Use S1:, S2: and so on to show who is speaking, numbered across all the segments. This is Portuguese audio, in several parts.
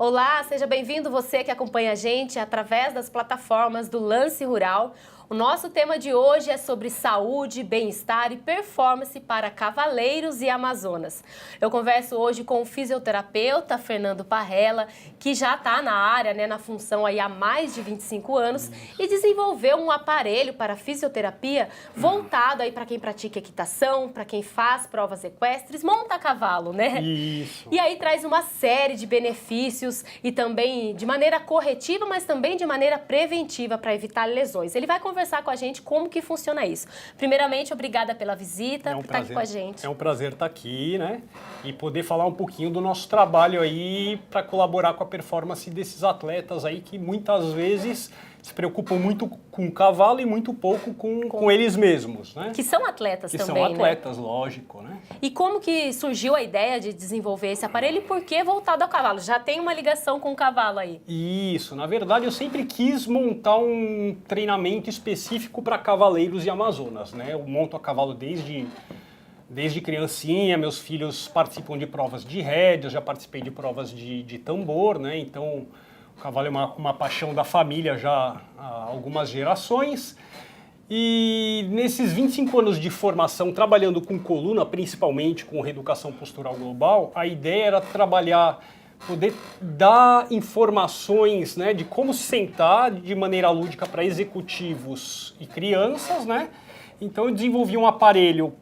S1: Olá, seja bem-vindo você que acompanha a gente através das plataformas do Lance Rural. O nosso tema de hoje é sobre saúde, bem-estar e performance para cavaleiros e amazonas. Eu converso hoje com o fisioterapeuta Fernando Parrella, que já está na área, na função aí há mais de 25 anos e desenvolveu um aparelho para fisioterapia voltado aí para quem pratica equitação, para quem faz provas equestres, monta a cavalo, né?
S2: Isso.
S1: E aí traz uma série de benefícios e também de maneira corretiva, mas também de maneira preventiva para evitar lesões. Ele vai conversar com a gente como que funciona isso. Primeiramente, obrigada pela visita, por estar aqui com a gente.
S2: É um prazer estar aqui, né? E poder falar um pouquinho do nosso trabalho aí para colaborar com a performance desses atletas aí que muitas vezes se preocupam muito com o cavalo e muito pouco com eles mesmos, né?
S1: Que são atletas também,
S2: são atletas, né? Lógico, né?
S1: E como que surgiu a ideia de desenvolver esse aparelho e por que voltado ao cavalo? Já tem uma ligação com o cavalo aí?
S2: Isso, na verdade eu sempre quis montar um treinamento específico para cavaleiros e amazonas, né? Eu monto a cavalo desde criancinha, meus filhos participam de provas de rédeas, já participei de provas de tambor, né? Então o cavalo é uma paixão da família já há algumas gerações. E nesses 25 anos de formação, trabalhando com coluna, principalmente com reeducação postural global, a ideia era poder dar informações, né, de como se sentar de maneira lúdica para executivos e crianças, né? Então eu desenvolvi um aparelho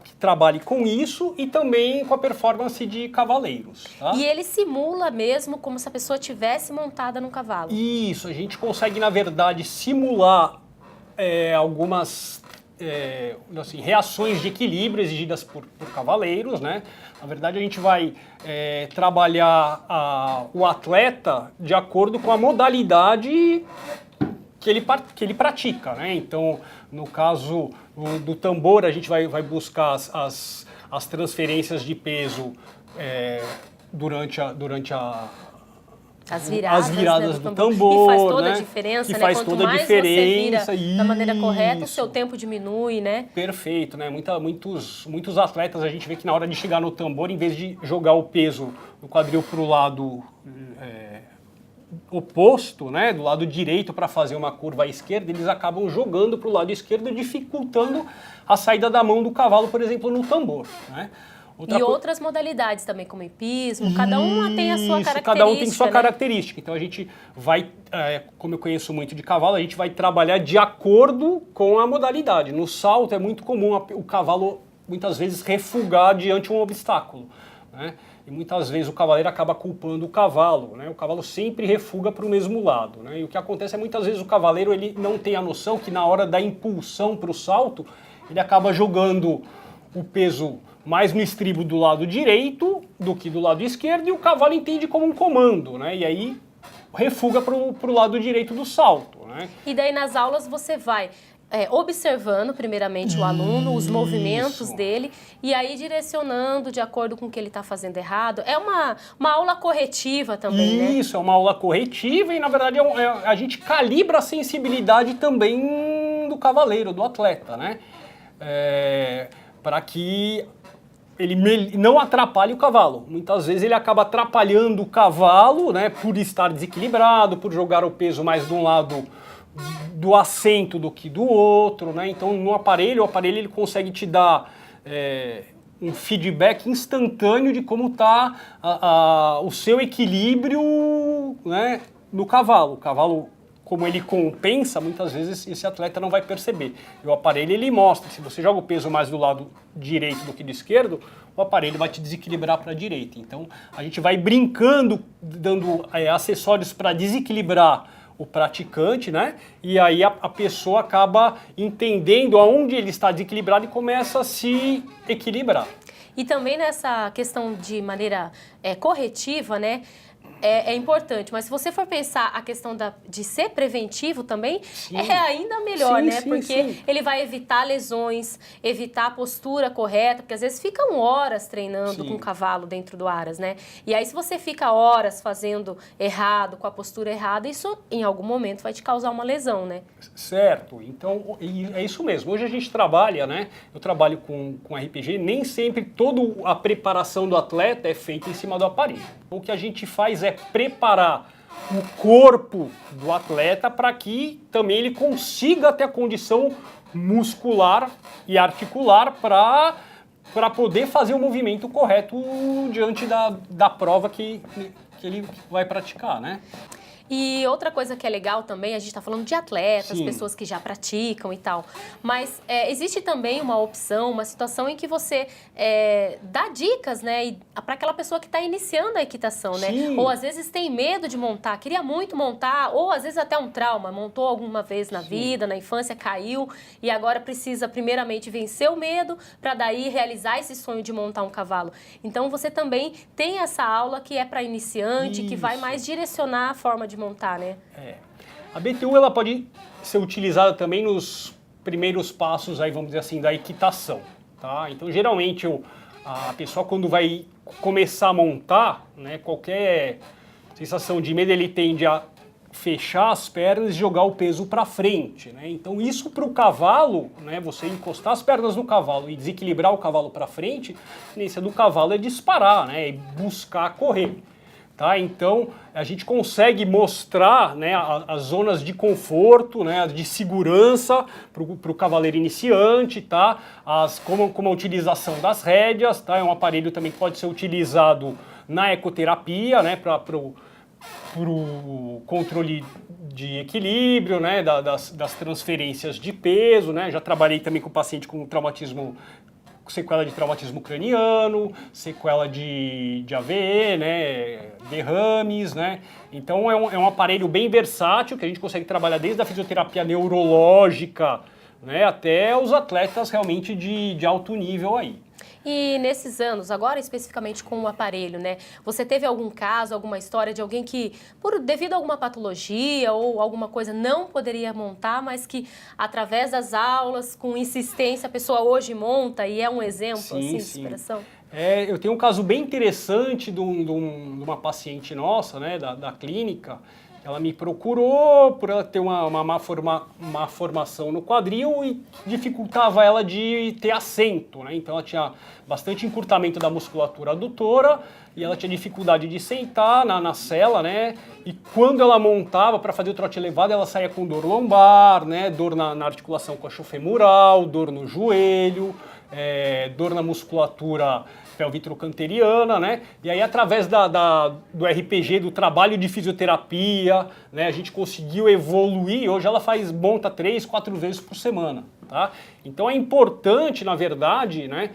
S2: que trabalhe com isso e também com a performance de cavaleiros. Tá?
S1: E ele simula mesmo como se a pessoa tivesse montada no cavalo.
S2: Isso, a gente consegue, na verdade, simular algumas assim, reações de equilíbrio exigidas por cavaleiros, né? Na verdade, a gente vai trabalhar o atleta de acordo com a modalidade que ele pratica, né? Então, no caso do tambor, a gente vai buscar as transferências de peso durante
S1: as viradas
S2: do tambor,
S1: que faz toda
S2: né?
S1: a diferença,
S2: que faz
S1: Quanto
S2: toda a
S1: mais
S2: diferença,
S1: você vira da maneira correta, o seu tempo diminui, né?
S2: Perfeito, né? Muitos atletas a gente vê que na hora de chegar no tambor, em vez de jogar o peso do quadril para o lado oposto, né? Do lado direito para fazer uma curva à esquerda, eles acabam jogando para o lado esquerdo, dificultando a saída da mão do cavalo, por exemplo, no tambor, né?
S1: Outras modalidades também, como hipismo, cada uma tem a sua característica.
S2: Cada um tem sua
S1: né?
S2: característica. Então a gente vai, como eu conheço muito de cavalo, a gente vai trabalhar de acordo com a modalidade. No salto é muito comum o cavalo, muitas vezes, refugar diante de um obstáculo, né? E muitas vezes o cavaleiro acaba culpando o cavalo, né? O cavalo sempre refuga para o mesmo lado, né? E o que acontece é muitas vezes o cavaleiro ele não tem a noção que na hora da impulsão para o salto, ele acaba jogando o peso mais no estribo do lado direito do que do lado esquerdo, e o cavalo entende como um comando, né? E aí refuga para o lado direito do salto, né?
S1: E daí nas aulas você vai observando primeiramente o aluno, os movimentos dele, e aí direcionando de acordo com o que ele está fazendo errado. É uma aula corretiva também, né?
S2: Isso, é uma aula corretiva e, na verdade, a gente calibra a sensibilidade também do cavaleiro, do atleta, né? Para que ele não atrapalhe o cavalo. Muitas vezes ele acaba atrapalhando o cavalo, né, por estar desequilibrado, por jogar o peso mais de um lado do assento do que do outro, né? Então, no aparelho, o aparelho ele consegue te dar um feedback instantâneo de como está o seu equilíbrio, né, no cavalo. O cavalo, como ele compensa, muitas vezes esse atleta não vai perceber. E o aparelho ele mostra, se você joga o peso mais do lado direito do que do esquerdo, o aparelho vai te desequilibrar para a direita. Então a gente vai brincando, dando acessórios para desequilibrar o praticante, né? E aí a pessoa acaba entendendo aonde ele está desequilibrado e começa a se equilibrar.
S1: E também nessa questão de maneira corretiva, né? É importante, mas se você for pensar a questão de ser preventivo também, é ainda melhor, né? Porque ele vai evitar lesões, evitar a postura correta, porque às vezes ficam horas treinando com o cavalo dentro do aras, né? E aí se você fica horas fazendo errado, com a postura errada, isso em algum momento vai te causar uma lesão, né?
S2: Certo, então é isso mesmo. Hoje a gente trabalha, né? Eu trabalho com RPG, nem sempre toda a preparação do atleta é feita em cima do aparelho. O que a gente faz é preparar o corpo do atleta para que também ele consiga ter a condição muscular e articular para poder fazer o movimento correto diante da prova que ele vai praticar, né?
S1: E outra coisa que é legal também, a gente está falando de atletas,
S2: Sim.
S1: pessoas que já praticam e tal, mas existe também uma opção, uma situação em que você dá dicas, né, para aquela pessoa que está iniciando a equitação, né?
S2: Sim.
S1: Ou às vezes tem medo de montar, queria muito montar, ou às vezes até um trauma, montou alguma vez na vida, na infância, caiu e agora precisa primeiramente vencer o medo para daí realizar esse sonho de montar um cavalo. Então você também tem essa aula que é para iniciante, que vai mais direcionar a forma de montar, né?
S2: A BTU ela pode ser utilizada também nos primeiros passos aí, vamos dizer assim, da equitação, tá? Então, geralmente a pessoa quando vai começar a montar, né, qualquer sensação de medo ele tende a fechar as pernas e jogar o peso para frente, né? Então, isso para o cavalo, né, você encostar as pernas no cavalo e desequilibrar o cavalo para frente, a tendência do cavalo é disparar, né, e buscar correr. Tá? Então, a gente consegue mostrar, né, as zonas de conforto, né, de segurança para o cavaleiro iniciante, tá? Como a utilização das rédeas, tá? É um aparelho também que pode ser utilizado na ecoterapia, né, para o controle de equilíbrio, né, das transferências de peso, né? Já trabalhei também com paciente com sequela de traumatismo craniano, sequela de AVE, né, derrames, né? Então é um aparelho bem versátil que a gente consegue trabalhar desde a fisioterapia neurológica, né, até os atletas realmente de alto nível aí.
S1: E nesses anos, agora especificamente com o aparelho, né? Você teve algum caso, alguma história de alguém que, devido a alguma patologia ou alguma coisa, não poderia montar, mas que através das aulas, com insistência, a pessoa hoje monta e é um exemplo assim, de inspiração?
S2: Eu tenho um caso bem interessante de uma paciente nossa, né, da clínica. Ela me procurou por ela ter uma má formação no quadril e dificultava ela de ter assento, né? Então ela tinha bastante encurtamento da musculatura adutora e ela tinha dificuldade de sentar na sela, né? E quando ela montava para fazer o trote elevado, ela saía com dor lombar, né? Dor na articulação coxofemoral, dor no joelho, dor na musculatura pelvitrocanteriana, né? E aí, através do RPG, do trabalho de fisioterapia, né, a gente conseguiu evoluir. Hoje ela monta 3, 4 vezes por semana, tá? Então é importante, na verdade, né,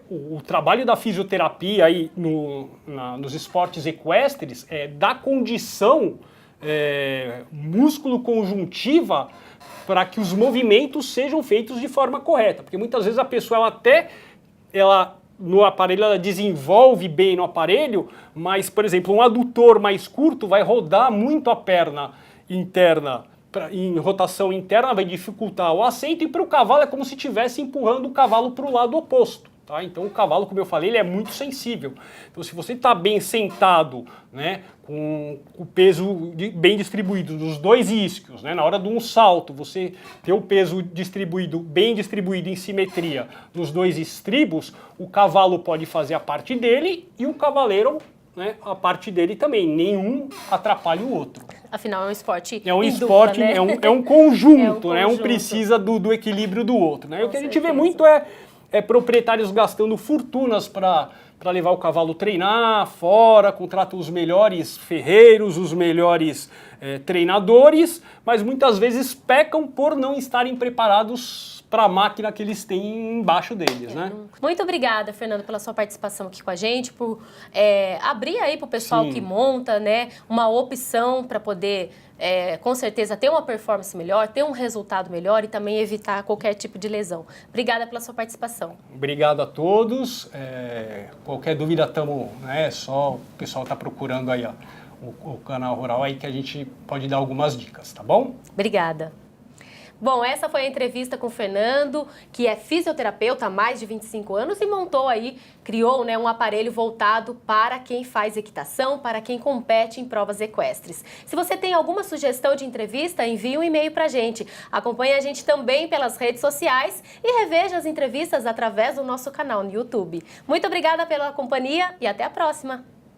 S2: o trabalho da fisioterapia aí nos esportes equestres dar condição músculo-conjuntiva para que os movimentos sejam feitos de forma correta. Porque muitas vezes a pessoa, no aparelho, ela desenvolve bem no aparelho, mas, por exemplo, um adutor mais curto vai rodar muito a perna interna, em rotação interna, vai dificultar o assento, e para o cavalo é como se estivesse empurrando o cavalo para o lado oposto. Tá? Então o cavalo, como eu falei, ele é muito sensível. Então se você está bem sentado, né, com o peso bem distribuído nos dois isquios, né, na hora de um salto, você ter o peso bem distribuído em simetria nos dois estribos, o cavalo pode fazer a parte dele e o cavaleiro, né, a parte dele também. Nenhum atrapalha o outro.
S1: Afinal, é um esporte
S2: esporte,
S1: né?
S2: é um conjunto, né? Um
S1: conjunto.
S2: Precisa do equilíbrio do outro, né?
S1: Com
S2: o que a gente
S1: certeza.
S2: vê muito é proprietários gastando fortunas para levar o cavalo treinar fora, contratam os melhores ferreiros, os melhores treinadores, mas muitas vezes pecam por não estarem preparados para a máquina que eles têm embaixo deles, né?
S1: Muito obrigada, Fernando, pela sua participação aqui com a gente, por abrir aí para o pessoal que monta, né, uma opção para poder, com certeza, ter uma performance melhor, ter um resultado melhor e também evitar qualquer tipo de lesão. Obrigada pela sua participação.
S2: Obrigado a todos. Qualquer dúvida, só o pessoal está procurando aí o canal Rural aí que a gente pode dar algumas dicas, tá bom?
S1: Obrigada. Bom, essa foi a entrevista com o Fernando, que é fisioterapeuta há mais de 25 anos e criou, né, um aparelho voltado para quem faz equitação, para quem compete em provas equestres. Se você tem alguma sugestão de entrevista, envie um e-mail para a gente. Acompanhe a gente também pelas redes sociais e reveja as entrevistas através do nosso canal no YouTube. Muito obrigada pela companhia e até a próxima!